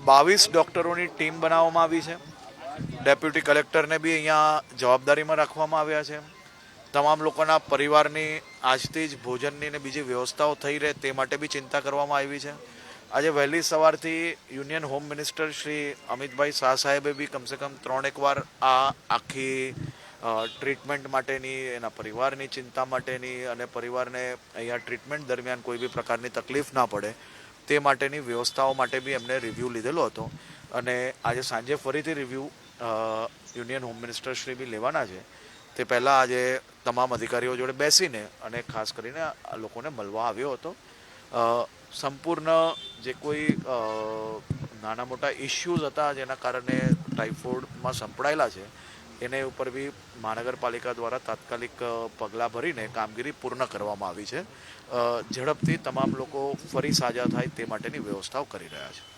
22 ડૉક્ટરોની team બનાવવામાં આવી છે. ડેપ્યુટી કલેક્ટરને બી અહીંયા જવાબદારીમાં રાખવામાં આવ્યા છે. તમામ લોકોના પરિવારની આજથી જ ભોજનની ને બીજી વ્યવસ્થાઓ થઈ રહે તે માટે બી ચિંતા કરવામાં આવી છે. આજે વહેલી સવારથી union home minister Shri Amitbhai Shah સાહેબે બી કમસે કમ 3 વાર આ આખી ટ્રીટમેન્ટ માટેની, એના પરિવારની ચિંતા માટેની અને પરિવારને અહીંયા ટ્રીટમેન્ટ દરમિયાન કોઈ બી પ્રકારની તકલીફ ના પડે તે માટેની વ્યવસ્થાઓ માટે બી એમને રિવ્યૂ લીધેલો હતો. અને આજે સાંજે ફરીથી review union home minister Shri B લેવાના છે. તે પહેલાં આજે તમામ અધિકારીઓ જોડે બેસીને અને ખાસ કરીને આ લોકોને મળવા આવ્યો હતો. સંપૂર્ણ જે કોઈ નાના મોટા ઇસ્યુઝ હતા જેના કારણે ટાઇફોઇડમાં સંપડાયેલા છે એને ઉપર બી મહાનગરપાલિકા દ્વારા તાત્કાલિક પગલાં ભરીને કામગીરી પૂર્ણ કરવામાં આવી છે. ઝડપથી તમામ લોકો ફરી સાજા થાય તે માટેની વ્યવસ્થાઓ કરી રહ્યા છે.